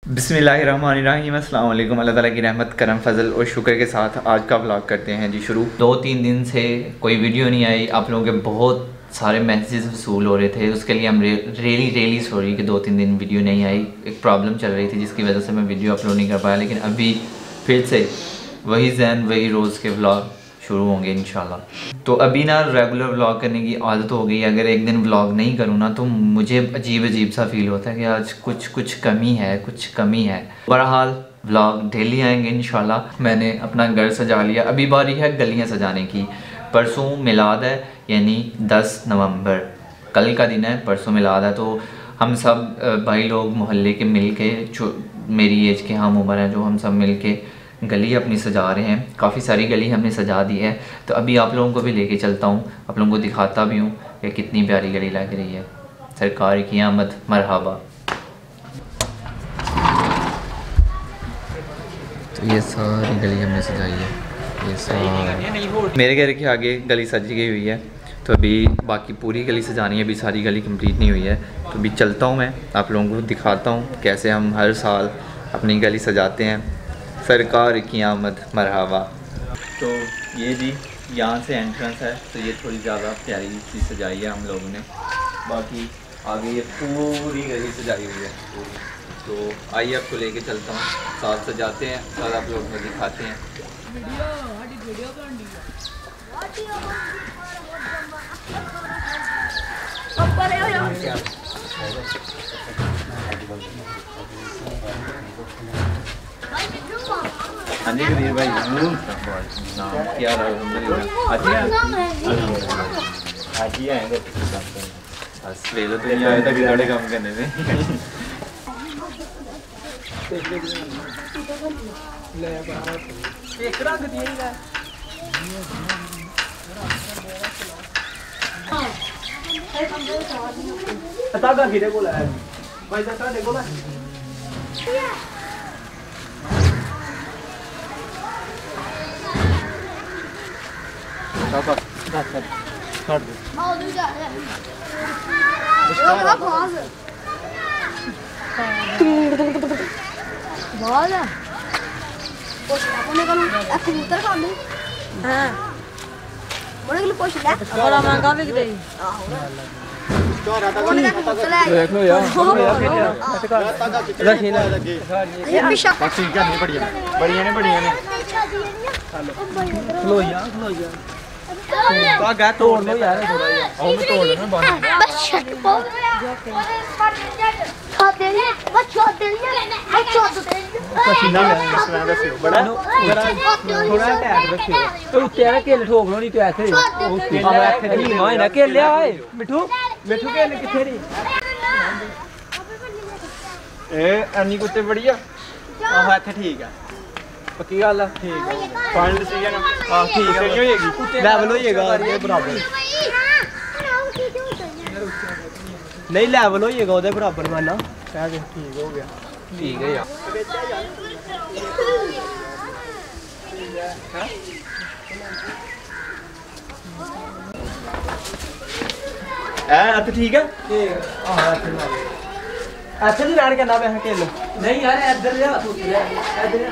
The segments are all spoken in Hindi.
बिस्मिल्लाहिर्रहमानिर्रहीम। अस्सलाम वालेकुम। अल्लाह ताला की रहमत करम फजल और शुक्र के साथ आज का व्लॉग करते हैं जी शुरू। 2-3 दिन से कोई वीडियो नहीं आई। आप लोगों के बहुत सारे मैसेजेस वसूल हो रहे थे, उसके लिए हम रियली सॉरी कि 2-3 दिन वीडियो नहीं आई। एक प्रॉब्लम चल रही थी जिसकी वजह से मैं वीडियो अपलोड नहीं कर पाया, लेकिन अभी फिर से वही जैन वही रोज़ के व्लॉग शुरू होंगे इंशाल्लाह। तो अभी ना रेगुलर व्लॉग करने की आदत हो गई। अगर एक दिन व्लॉग नहीं करूँ ना तो मुझे अजीब सा फील होता है कि आज कुछ कमी है। बहरहाल व्लॉग डेली आएंगे इंशाल्लाह। मैंने अपना घर सजा लिया, अभी बारी है गलियाँ सजाने की। परसों मिलाद है, यानी 10 नवंबर कल का दिन है। परसों मिलाद है तो हम सब भाई लोग मोहल्ले के मिल के, जो मेरी एज के हम उम्र हैं, जो हम सब मिल के गली अपनी सजा रहे हैं। काफ़ी सारी गली हमने सजा दी है, तो अभी आप लोगों को भी लेके चलता हूँ, आप लोगों को दिखाता भी हूँ कि कितनी प्यारी गली लग रही है। सरकार की आमद मरहबा। तो ये सारी गली हमने सजाई है, ये सारी मेरे घर के आगे गली सजी गई हुई है। तो अभी बाकी पूरी गली सजानी है, अभी सारी गली कंप्लीट नहीं हुई है। तो अभी चलता हूँ, मैं आप लोगों को दिखाता हूँ कैसे हम हर साल अपनी गली सजाते हैं। सरकार की आमद मरहबा। तो ये जी यहाँ से एंट्रेंस है, तो ये थोड़ी ज़्यादा प्यारी सी सजाई है हम लोगों ने। बाकी आगे ये पूरी गली सजाई हुई है। तो आइए आपको लेके चलता हूँ, साथ सजाते हैं, साथ आप लोगों को दिखाते हैं। हाँ जी कबीर भाई, नाम क्या रहा आज ही आएंगे सवेरे तो नहीं आया था कि थोड़े काम करने में। बड़ा महंगा बिक रही। देख लो यार, बढ़िया ने खलो यार तोड़ लो यार, थोड़ा यार आओ मैं तोड़ लूं पसीना बड़ा थोड़ा टाइट रखियो। तो तेरा केले ठोक लो, नहीं तो ऐसे केले मां ना केले आए मिठू केले किथे री ए अन्नी कुत्ते बढ़िया। हां ਇੱਥੇ ठीक है, पक्की गल है, ठीक है। फाइनल डिसीजन हां ठीक है, नहीं होएगी लेवल होएगा ये बराबर, नहीं लेवल होएगा ਉਹਦੇ बराबर माना कह के ठीक हो गया। ठीक है यार तो ठीक है। अच्छा जी लैंड करना पे खेल नहीं यार, इधर लिया इधर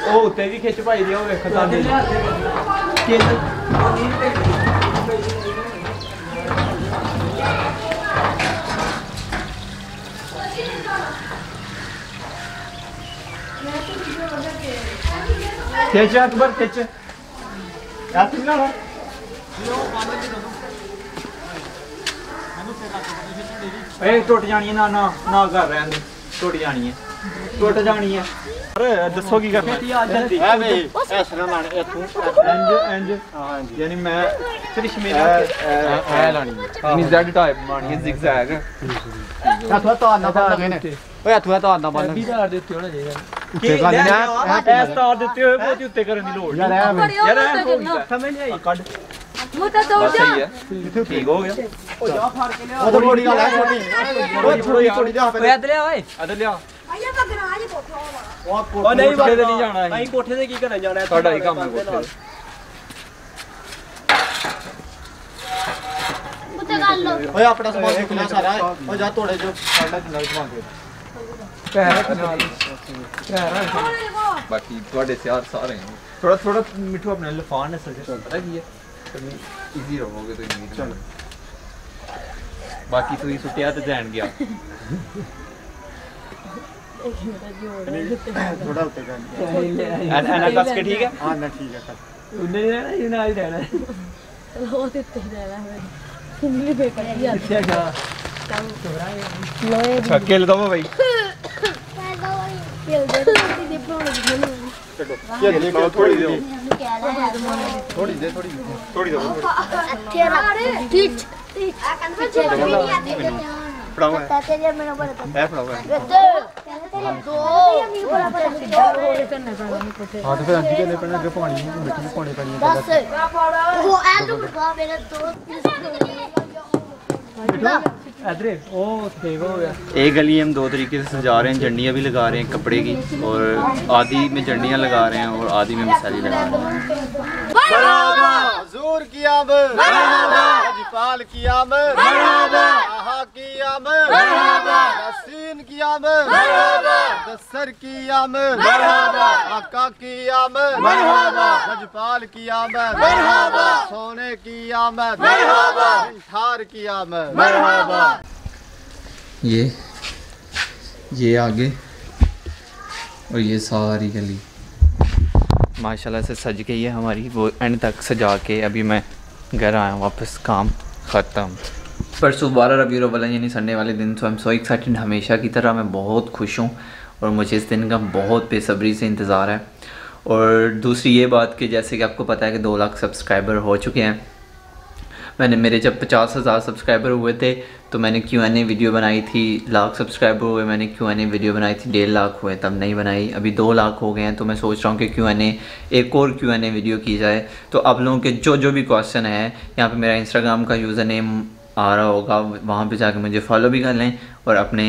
ओ उत्ते भी खिच पाई दी, वेख ताने खिच अकबर खिच यार ना ए टुट जानी है, ना कर रहे हैं, टुट जानी है अरे दसो की करना है भाई। ऐसे ना मान इंज हां यानी मैं करिश्मे है लानी है, नहीं जेड टाइप मानी है, जिगजैग अथवा तो ना लगे ने ओए अथवा तो ना बन भी दार देते हो ना जी उत्ते कर देना ऐस तार देते हो बहुत उत्ते करने की लोड़ यार है समझ नहीं आई कट मुता तो जा ठीक हो गया। ओ जा फाड़ के ले ओ तो बड़ी गल है छोटी ओ छोड़ी जा पे इधर ले ओए इधर ले आइए मैं गराज कोठा ओ नहीं कोठे ते नहीं जाना है, कोठे ते की करने जाना है, साडा ही काम है कोठे ओए अपना सामान निकला सारा ओ जा तोड़े जो साडा खिला मांगे बाकी थोड़े से यार सारे हैं थोड़ा थोड़ा मिठू अपने लफान है सर पता की है इजी रहोगे तो इजी चलो बाकी तो ये सुटिया तो जान गया थोड़ा ऊपर जान एना कस के ठीक है हां ना ठीक है उन्हें रहना ये ना ही रहना वो देते रहना है इंग्लिश पेपर दिया क्या लोए अच्छा खेल दो भाई खेल दे दे प्रोनो चलो ये ले थोड़ी दो थोड़ी दे थोड़ी दो तेरा टीच पढ़ाओ है पढ़ाओ हां तो फिर अंटी के ले पढ़ना के पानी मिट्टी में पानी पानी वो ऐ तो बता मेरे दोस्त अदरे ओ सेव हो गया एक गली हम दो तरीके से सजा रहे हैं झंडियाँ भी लगा रहे हैं कपड़े की और आधी में झंडियाँ लगा रहे हैं और आधी में मसाले लगा रहे हैं मरहबा हुजूर की आमद मरहबा हजीपाल की आमद मरहबा आहा की आमद मरहबा हसीन की आमद मरहबा दसर की आमद मरहबा आका की आमद मरहबा हजीपाल की आमद मरहबा सोने की आमद मरहबा ठार की आमद मरहबा ये आगे और ये सारी गली माशाल्लाह से सज गई है हमारी वो एंड तक सजा के अभी मैं घर आया हूँ वापस काम ख़त्म। परसों 12 रबीउल अव्वल यानी संडे वाले दिन तो आई एम सो एक्साइटेड हमेशा की तरह मैं बहुत खुश हूँ और मुझे इस दिन का बहुत बेसब्री से इंतज़ार है। और दूसरी ये बात कि जैसे कि आपको पता है कि 2 लाख सब्सक्राइबर हो चुके हैं। मैंने मेरे जब 50,000 सब्सक्राइबर हुए थे तो मैंने Q&A वीडियो बनाई थी, लाख सब्सक्राइबर हुए मैंने Q&A वीडियो बनाई थी, 1.5 लाख हुए तब नहीं बनाई। अभी 2 लाख हो गए हैं तो मैं सोच रहा हूँ कि Q&A एक और Q&A वीडियो की जाए। तो आप लोगों के जो भी क्वेश्चन है यहाँ पे मेरा इंस्टाग्राम का यूज़र नेम आ रहा होगा, वहाँ पे जाके मुझे फॉलो भी कर लें और अपने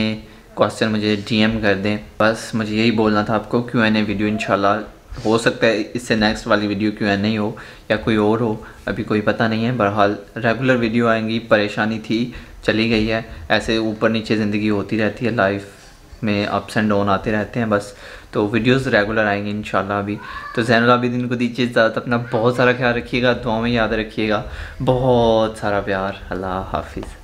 क्वेश्चन मुझे DM कर दें। बस मुझे यही बोलना था आपको। Q&A वीडियो इंशाल्लाह हो सकता है इससे नेक्स्ट वाली वीडियो Q&A हो या कोई और हो, अभी कोई पता नहीं है। बहरहाल रेगुलर वीडियो आएंगी, परेशानी थी चली गई है, ऐसे ऊपर नीचे ज़िंदगी होती रहती है, लाइफ में अप्स एंड डाउन आते रहते हैं बस। तो वीडियोस रेगुलर आएंगी इंशाल्लाह अभी। तो ज़ैनुल आबिदीन को दीजिए इजाज़त, अपना बहुत सारा ख्याल रखिएगा, दुआ में याद रखिएगा, बहुत सारा प्यार, अल्लाह हाफिज़।